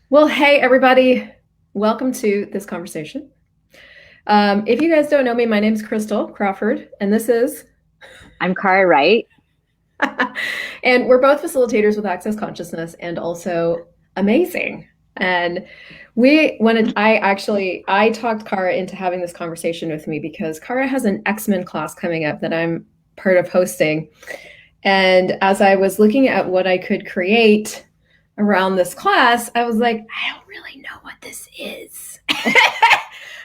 Well, hey, everybody. Welcome to this conversation. If you guys don't know me, my name is Christel Crawford, and this is, I'm Cara Wright. and we're both facilitators with Access Consciousness and also amazing. And we wanted, I talked Kara into having this conversation with me because Kara has an Xmen class coming up that I'm part of hosting. And as I was looking at what I could create around this class, I was like, I don't really know what this is.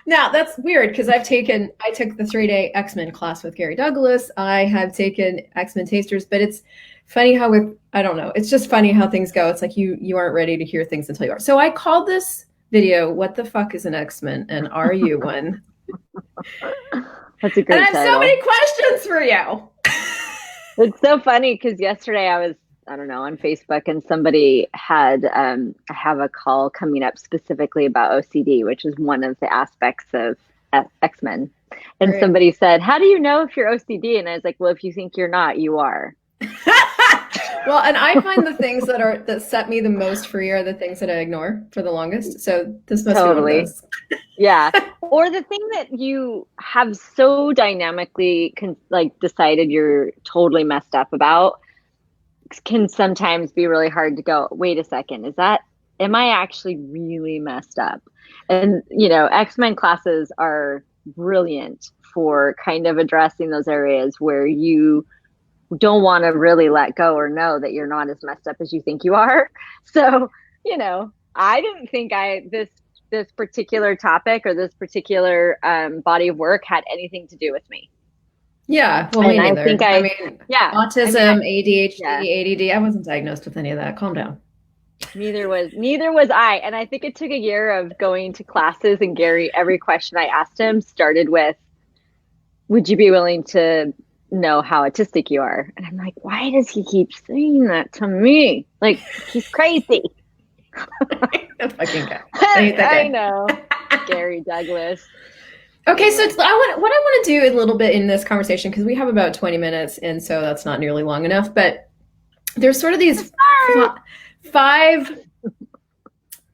Now that's weird because I took the 3-day Xmen class with Gary Douglas. I have taken Xmen Tasters, but it's funny how I don't know. It's just funny how things go. It's like you aren't ready to hear things until you are. So I called this video, "What the fuck is an Xmen and are you one?" That's a And I great have so title. many questions for you. It's so funny because yesterday I don't know, on Facebook and somebody had, I have a call coming up specifically about OCD, which is one of the aspects of Xmen. And Right. somebody said, how do you know if you're OCD? And I was like, well, if you think you're not, you are. Well, and I find the things that set me the most free are the things that I ignore for the longest. So this must be one of Totally. those. Yeah. Or the thing that you have so dynamically like decided you're totally messed up about can sometimes be really hard to go, wait a second, am I actually really messed up? And, X-Men classes are brilliant for kind of addressing those areas where you don't want to really let go or know that you're not as messed up as you think you are. So, I didn't think this particular topic or this particular body of work had anything to do with me. Yeah, well, me And I think neither. I I, mean, yeah, I mean, autism, yeah. ADHD, ADD, I wasn't diagnosed with any of that. Calm down. Neither was I. And I think it took a year of going to classes and Gary, every question I asked him started with, would you be willing to know how autistic you are? And I'm like, why does he keep saying that to me? Like, he's crazy. That fucking guy. I hate that I guy. know. Gary Douglas. Okay, so Anyway. what I want to do a little bit in this conversation because we have about 20 minutes, and so that's not nearly long enough. But there's sort of these five,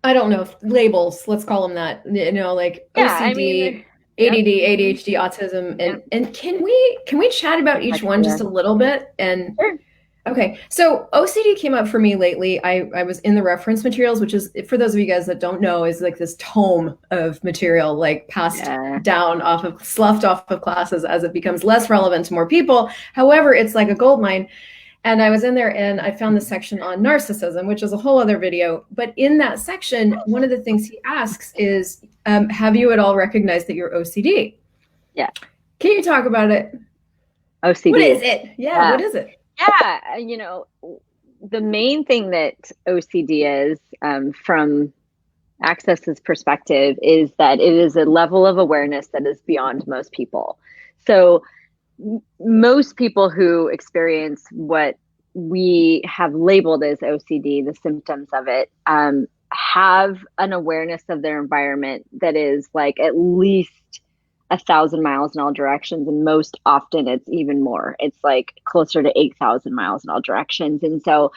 I don't know, labels. Let's call them that. Like Yeah, I mean, OCD, yep. ADD, Hmm. ADHD, autism, Yep. and can we chat about each one just Dyslexia. a little bit? And Sure. okay, so OCD came up for me lately. I was in the reference materials, which is, for those of you guys that don't know, is like this tome of material, like passed Yeah. down sloughed off of classes as it becomes less relevant to more people. However, it's like a gold mine. And I was in there and I found the section on narcissism, which is a whole other video. But in that section, one of the things he asks is, have you at all recognized that you're OCD? Yeah. Can you talk about it? What is OCD. it? Yeah, Yeah. what is it? Yeah. The main thing that OCD is, from Access's perspective, is that it is a level of awareness that is beyond most people. So most people who experience what we have labeled as OCD, the symptoms of it, have an awareness of their environment that is like at least 1,000 miles in all directions, and most often it's even more. It's like closer to 8,000 miles in all directions. And so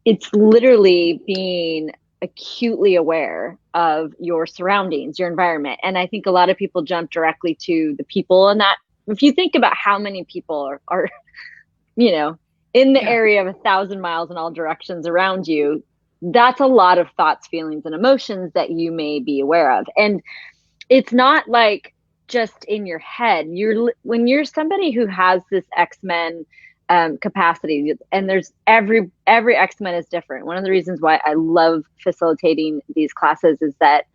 it's literally being acutely aware of your surroundings, your environment. And I think a lot of people jump directly to the people, and that, if you think about how many people are you know, in the Yeah. area of 1,000 miles in all directions around you, that's a lot of thoughts, feelings, and emotions that you may be aware of. And it's not like just in your head. When you're somebody who has this X-Men capacity, and there's every X-Men is different. One of the reasons why I love facilitating these classes is that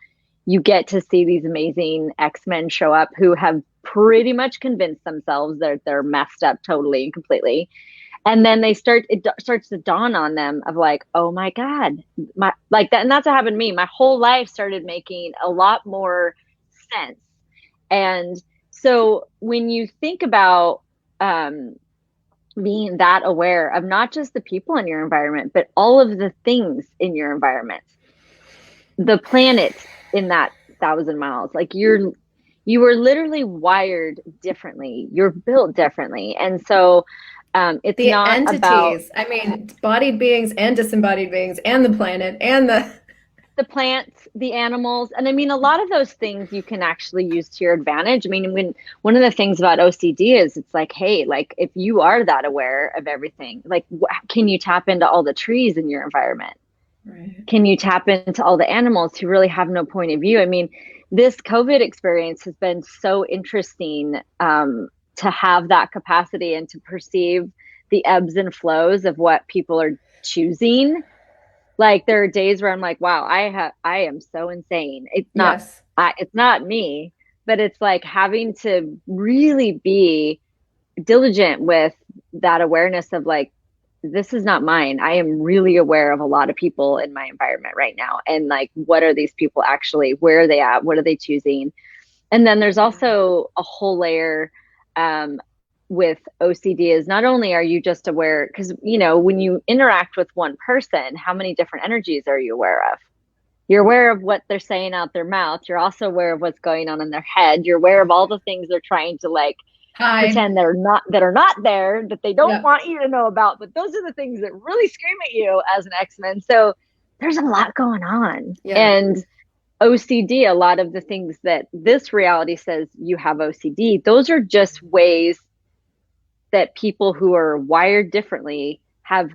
you get to see these amazing X-Men show up who have pretty much convinced themselves that they're messed up totally and completely. And then it starts to dawn on them of like, oh my God, my, like that. And that's what happened to me. My whole life started making a lot more sense. And so when you think about, being that aware of not just the people in your environment, but all of the things in your environment, the planet in that 1,000 miles, like you were literally wired differently. You're built differently. And so it's The not about, entities, I mean, bodied beings and disembodied beings and the planet and the the plants, the animals. And I mean, a lot of those things you can actually use to your advantage. I mean, one of the things about OCD is it's like, hey, like if you are that aware of everything, like can you tap into all the trees in your environment? Right. Can you tap into all the animals who really have no point of view? I mean, this COVID experience has been so interesting to have that capacity and to perceive the ebbs and flows of what people are choosing. Like there are days where I'm like, wow, I am so insane. Yes. It's not me, but it's like having to really be diligent with that awareness of like, this is not mine. I am really aware of a lot of people in my environment right now. And like, what are these people actually, where are they at? What are they choosing? And then there's also a whole layer with OCD is not only are you just aware, because, you know, when you interact with one person, how many different energies are you aware of? You're aware of what they're saying out their mouth. You're also aware of what's going on in their head. You're aware of all the things they're trying to like Hide. pretend that are not there, that they don't Yep. want you to know about. But those are the things that really scream at you as an Xmen. So there's a lot going on. Yeah. And OCD, a lot of the things that this reality says you have OCD, those are just ways that people who are wired differently have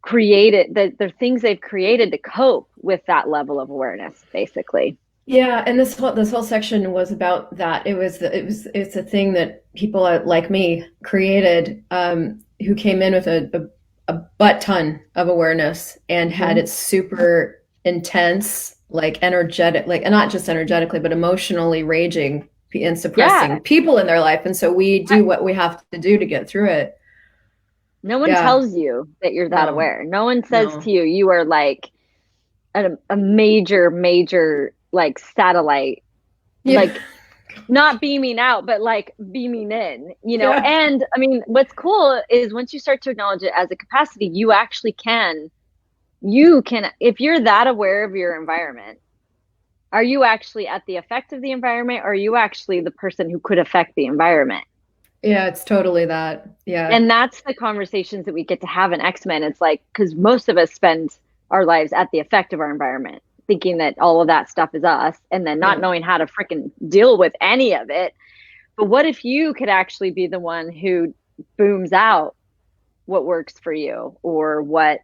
created, that they're things they've created to cope with that level of awareness, basically. Yeah, and this whole section was about that. It's a thing that people like me created, who came in with a butt ton of awareness and had it super intense, like energetic, like and not just energetically, but emotionally raging and suppressing people in their life. And so we do what we have to do to get through it. No one tells you that you're that aware. No one says to you, you are like a major like satellite, like not beaming out, but like beaming in, you know? And I mean, what's cool is once you start to acknowledge it as a capacity, you actually can, if you're that aware of your environment, are you actually at the effect of the environment, or are you actually the person who could affect the environment? Yeah, it's totally that. Yeah. And that's the conversations that we get to have in Xmen. It's like, because most of us spend our lives at the effect of our environment, thinking that all of that stuff is us, and then not knowing how to freaking deal with any of it. But what if you could actually be the one who booms out what works for you, or what,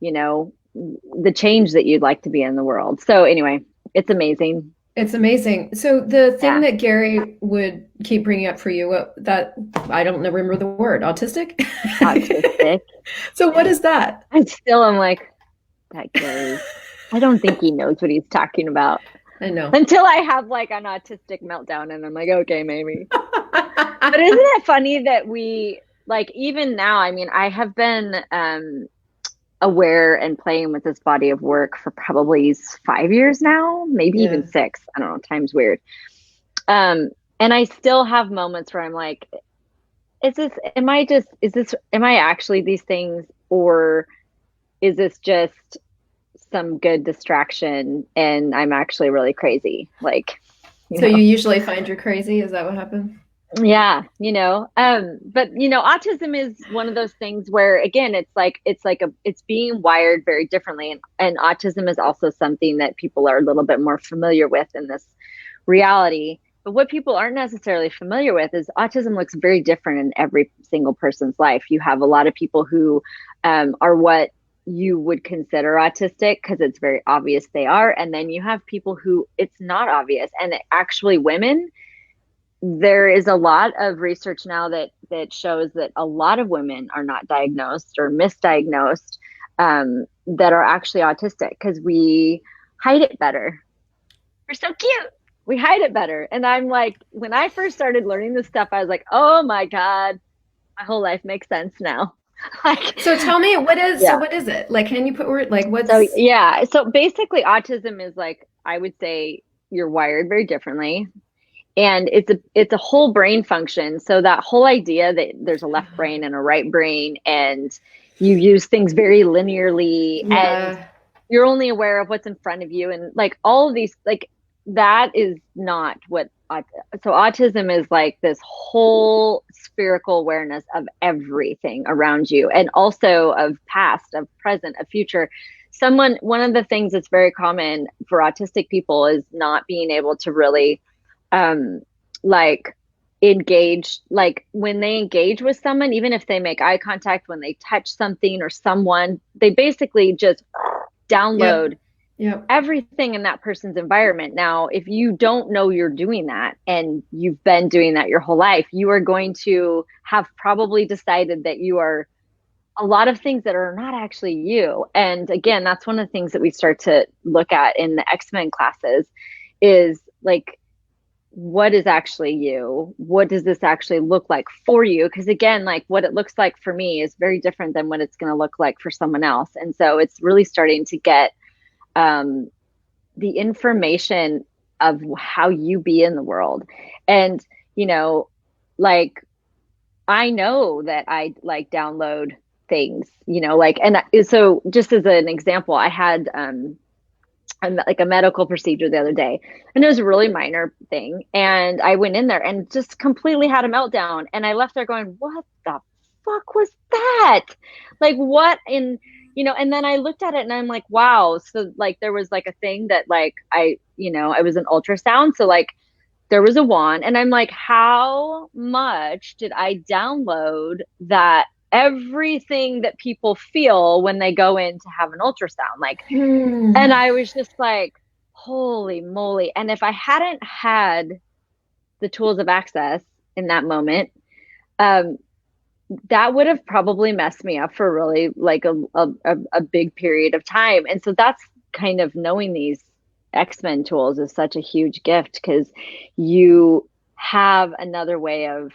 you know, the change that you'd like to be in the world. So anyway, it's amazing. It's amazing. So the thing that Gary would keep bringing up for you, that I don't remember the word, autistic? Autistic. So what is that? I'm like, that Gary, I don't think he knows what he's talking about. I know. Until I have like an autistic meltdown and I'm like, okay, maybe. But isn't it funny that we, like, even now, I mean, I have been aware and playing with this body of work for probably 5 years now, maybe even 6. I don't know, time's weird. And I still have moments where I'm like, am I actually these things, or is this just some good distraction and I'm actually really crazy? Like, so you usually find you're crazy? Is that what happens? Yeah, you know, but you know, autism is one of those things where, again, it's being wired very differently, and autism is also something that people are a little bit more familiar with in this reality. But what people aren't necessarily familiar with is autism looks very different in every single person's life. You have a lot of people who are what you would consider autistic because it's very obvious they are, and then you have people who it's not obvious, and actually women. There is a lot of research now that shows that a lot of women are not diagnosed or misdiagnosed that are actually autistic because we hide it better. We're so cute. We hide it better. And I'm like, when I first started learning this stuff, I was like, oh my God, my whole life makes sense now. Like, so tell me, what is it? Like, can you put word, like, what's... So basically autism is like, I would say you're wired very differently. And it's a whole brain function. So that whole idea that there's a left brain and a right brain, and you use things very linearly, and you're only aware of what's in front of you, and like all of these, like, that is not what. So autism is like this whole spherical awareness of everything around you, and also of past, of present, of future. one of the things that's very common for autistic people is not being able to really um like engage, like when they engage with someone, even if they make eye contact, when they touch something or someone, they basically just Yep. download Yep. everything in that person's environment. Now, if you don't know you're doing that and you've been doing that your whole life, you are going to have probably decided that you are a lot of things that are not actually you. And again, that's one of the things that we start to look at in the Xmen classes is like, what is actually you? What does this actually look like for you? Because again, like what it looks like for me is very different than what it's going to look like for someone else. And so it's really starting to get um, the information of how you be in the world. And, you know, like I know that I like download things, you know, like, and so just as an example, I had like a medical procedure the other day, and it was a really minor thing. And I went in there and just completely had a meltdown. And I left there going, what the fuck was that? Like, what in, you know, and then I looked at it and I'm like, wow. So, like, there was like a thing that, like, I was an ultrasound. So, like, there was a wand, and I'm like, how much did I download that everything that people feel when they go in to have an ultrasound? Like, and Hmm. I was just like, holy moly. And if I hadn't had the tools of access in that moment, um, that would have probably messed me up for really like a big period of time. And so that's kind of knowing these Xmen tools is such a huge gift because you have another way of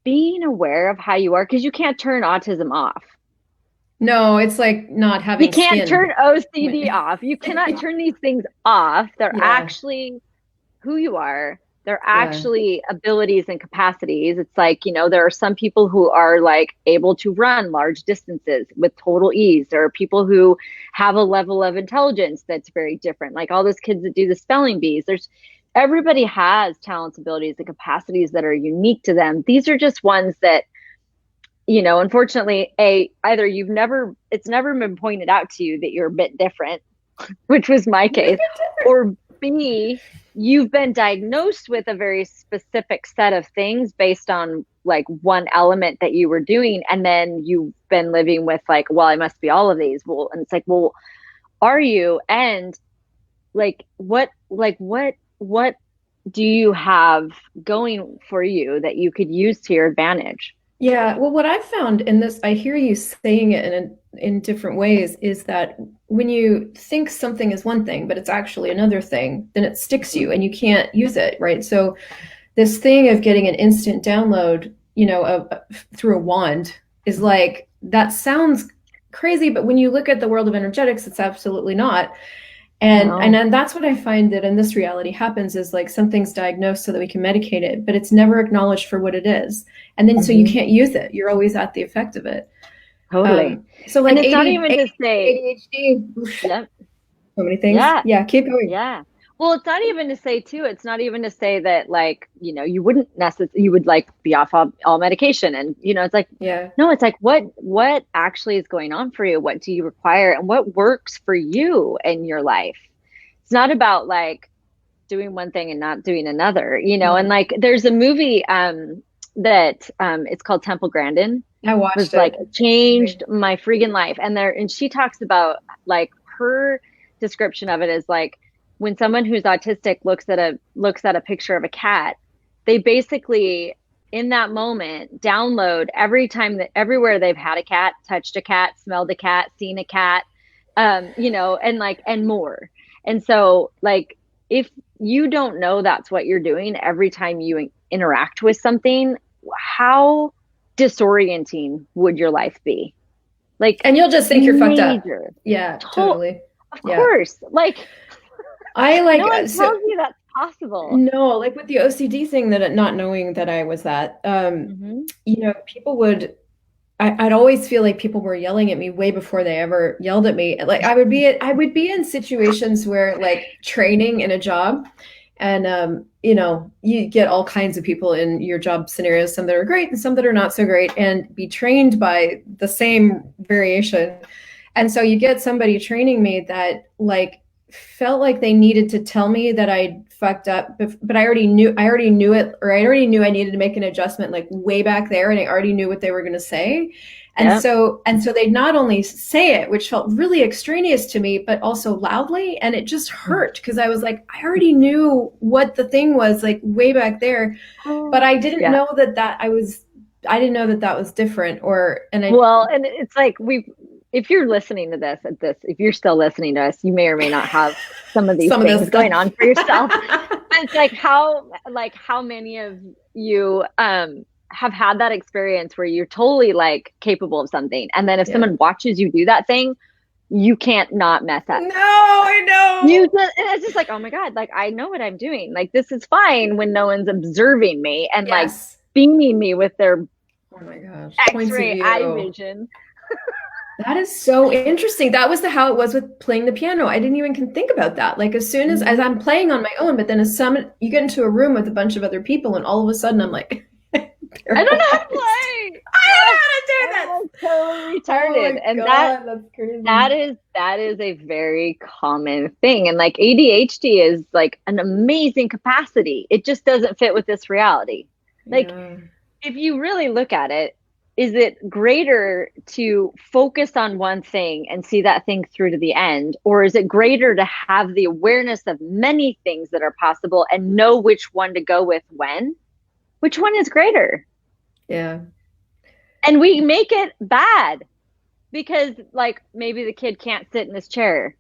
being aware of how you are because you can't turn autism off. No, it's like not You having can't skin. turn OCD off. You cannot turn these things off. They're Yeah. actually who you are. They're Yeah. actually abilities and capacities. It's like, you know, there are some people who are like able to run large distances with total ease. There are people who have a level of intelligence that's very different. Like all those kids that do the spelling bees. There's everybody has talents, abilities, and capacities that are unique to them. These are just ones that, you know, unfortunately, either it's never been pointed out to you that you're a bit different, which was my You're a case, bit different. or B, you've been diagnosed with a very specific set of things based on like one element that you were doing. And then you've been living with like, well, I must be all of these. Well, and it's like, well, are you? And what do you have going for you that you could use to your advantage? Yeah, well, what I've found in this, I hear you saying it in different ways, is that when you think something is one thing, but it's actually another thing, then it sticks Mm-hmm. you and you can't use it, right? So this thing of getting an instant download, through a wand is like that sounds crazy, but when you look at the world of energetics, it's absolutely not. And No. then that's what I find that in this reality happens is like something's diagnosed so that we can medicate it, but it's never acknowledged for what it is. And then so you Mm-hmm. can't use it. You're always at the effect of it. Totally. So And like it's not AD, even to say, ADHD, oof, yep, so many things. yeah, Yeah, keep going. yeah. Well, it's not even to say too, it's not even to say that like, you know, you wouldn't necessarily, you would like be off all medication. And, you know, it's like, Yeah. no, it's like what actually is going on for you? What do you require and what works for you in your life? It's not about like doing one thing and not doing another, you know, and Yeah. like there's a movie that it's called Temple Grandin I watched was like it. changed my freaking life. And she talks about like her description of it is like when someone who's autistic looks at a picture of a cat, they basically in that moment download every time that everywhere they've had a cat, touched a cat, smelled a cat, seen a cat, you know, and like and more. And so like if you don't know that's what you're doing every time you interact with something, how disorienting would your life be? Like And you'll just think you're fucked up. major. Yeah, To- totally. of Yeah. course. Like I no like one so tells you that's possible. no, like with the OCD thing that not knowing that I was that, Mm-hmm. people would I'd always feel like people were yelling at me way before they ever yelled at me. Like I would be in situations where like training in a job and you get all kinds of people in your job scenarios, some that are great and some that are not so great, and be trained by the same variation. And so you get somebody training me that like felt like they needed to tell me that I fucked up, but I already knew it, or I already knew I needed to make an adjustment like way back there, and I already knew what they were going to say. Yep. And so they'd not only say it, which felt really extraneous to me, but also loudly, and it just hurt because I was like, I already knew what the thing was like way back there, but I didn't Yeah. know I didn't know that that was different, or and I Well, and it's like if you're listening to this if you're still listening to us, you may or may not have some of these some of this things stuff. going on for yourself. But it's like how many of you have had that experience where you're totally like capable of something, and then if Yeah. someone watches you do that thing, you can't not mess up. No, I know. And it's just like, oh my God, like I know what I'm doing. Like this is fine when no one's observing me and like Yes. beaming me with their Oh my gosh. Points of X-ray eye view. vision. That is so interesting. That was how it was with playing the piano. I didn't even think about that. Like as soon as I'm playing on my own, but then you get into a room with a bunch of other people, and all of a sudden I'm like, I don't know how to play. I don't know how to do that. I'm totally Oh retarded. my And God, that's crazy. that is a very common thing. And like ADHD is like an amazing capacity. It just doesn't fit with this reality. Like Yeah. if you really look at it, is it greater to focus on one thing and see that thing through to the end? Or is it greater to have the awareness of many things that are possible and know which one to go with when? Which one is greater? Yeah. And we make it bad because like maybe the kid can't sit in his chair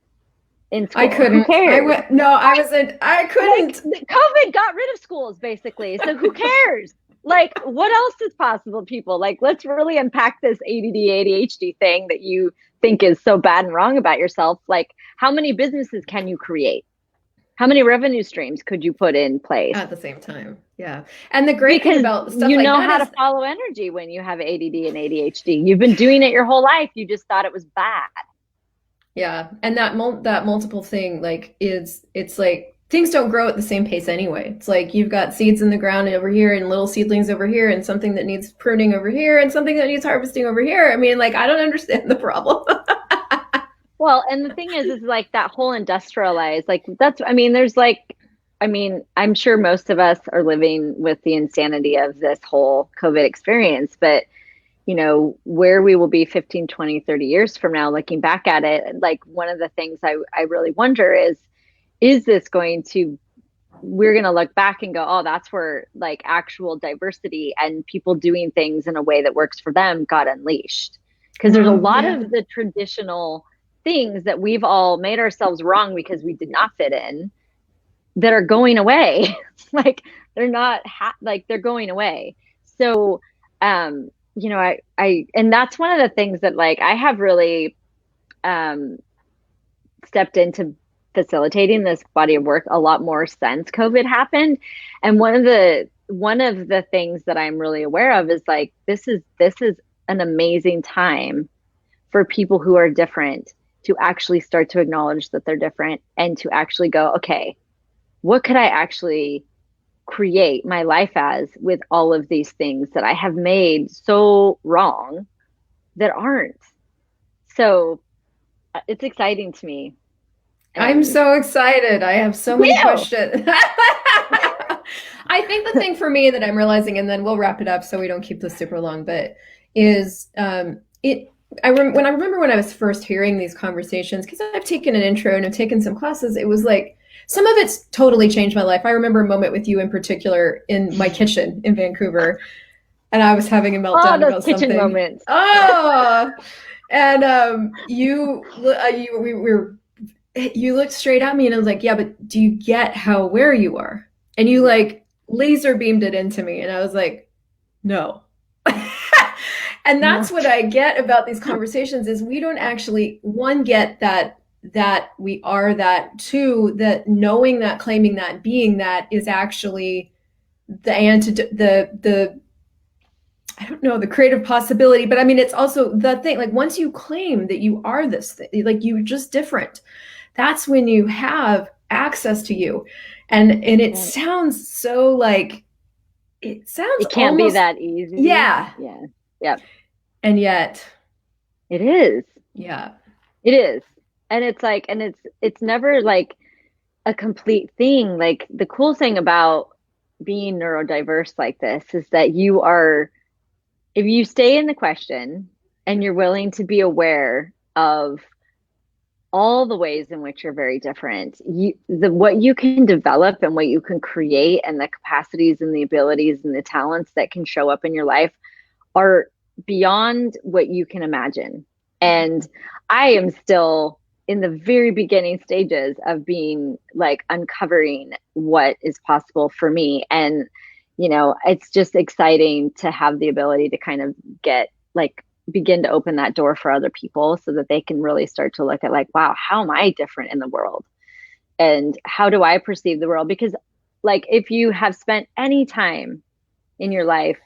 in school. I couldn't. Who cares? I couldn't. Like, COVID got rid of schools basically. So who cares? Like what else is possible, people? Like let's really unpack this ADD ADHD thing that you think is so bad and wrong about yourself. Like how many businesses can you create? How many revenue streams could you put in place? At the same time. Yeah. And the great thing about stuff you like know that how is to follow energy when you have ADD and ADHD. You've been doing it your whole life. You just thought it was bad. yeah, and that multiple thing like it's like things don't grow at the same pace anyway. It's like you've got seeds in the ground over here and little seedlings over here and something that needs pruning over here and something that needs harvesting over here. I mean, like I don't understand the problem. Well, and the thing is like that whole industrialized, like that's, I mean, there's like, I mean, I'm sure most of us are living with the insanity of this whole COVID experience, but you know, where we will be 15, 20, 30 years from now, looking back at it, like one of the things I really wonder is this going to, we're going to look back and go, oh, that's where like actual diversity and people doing things in a way that works for them got unleashed. Because there's a lot Yeah. of the traditional things that we've all made ourselves wrong because we did not fit in that are going away. Like they're not like they're going away. So, you know, and that's one of the things that like I have really stepped into facilitating this body of work a lot more since COVID happened. And one of the things that I'm really aware of is like this is an amazing time for people who are different to actually start to acknowledge that they're different and to actually go, okay, what could I actually create my life as with all of these things that I have made so wrong that aren't? So it's exciting to me. I'm so excited. I have so many questions. I think the thing for me that I'm realizing, and then we'll wrap it up so we don't keep this super long, but is when I remember when I was first hearing these conversations, because I've taken an intro and I've taken some classes, it was like some of it's totally changed my life. I remember a moment with you in particular in my kitchen in Vancouver, and I was having a meltdown those about kitchen something. Moments. Oh, and you looked straight at me and I was like, yeah, but do you get how aware you are? And you like laser beamed it into me, and I was like, no. And that's what I get about these conversations is we don't actually get that we are that, two, that knowing that, claiming that, being that is actually the antidote, the I don't know, the creative possibility, but I mean it's also the thing, like once you claim that you are this thing, like you're just different, that's when you have access to you. And it sounds so like it can't almost, be that easy. Yeah. Yeah. Yep. And yet it is. Yeah. It is. And it's like, and it's never like a complete thing. Like the cool thing about being neurodiverse like this is that you are, if you stay in the question and you're willing to be aware of all the ways in which you're very different, what you can develop and what you can create and the capacities and the abilities and the talents that can show up in your life are beyond what you can imagine. And I am still in the very beginning stages of being like uncovering what is possible for me. And, you know, it's just exciting to have the ability to kind of get like begin to open that door for other people so that they can really start to look at like, wow, how am I different in the world? And how do I perceive the world? Because like if you have spent any time in your life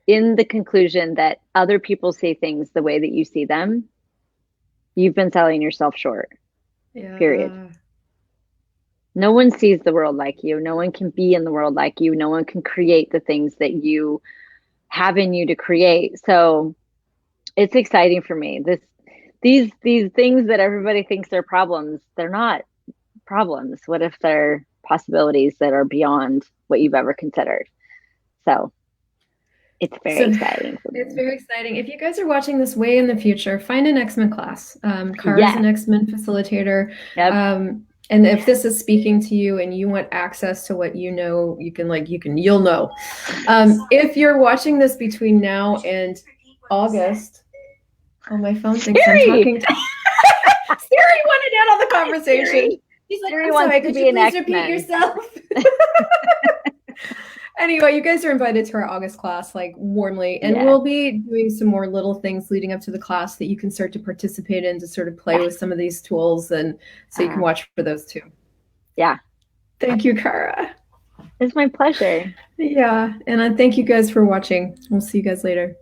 in the conclusion that other people see things the way that you see them, you've been selling yourself short. Yeah. Period. No one sees the world like you. No one can be in the world like you. No one can create the things that you have in you to create. So it's exciting for me. These things that everybody thinks are problems, they're not problems. What if they're possibilities that are beyond what you've ever considered? So it's very exciting for me. It's very exciting. If you guys are watching this way in the future, find an Xmen class. Kara's Yes. an Xmen facilitator. Yep. And if this is speaking to you and you want access to what you know, you'll know. If you're watching this between now and August, oh, my phone thinks I'm talking to Siri wanted in on the conversation. She's like, I'm sorry, could you please repeat yourself? Anyway, you guys are invited to our August class, like warmly, and we'll be doing some more little things leading up to the class that you can start to participate in to sort of play with some of these tools, and so you can watch for those too. Yeah. Thank you, Kara. It's my pleasure. Yeah, and thank you guys for watching. We'll see you guys later.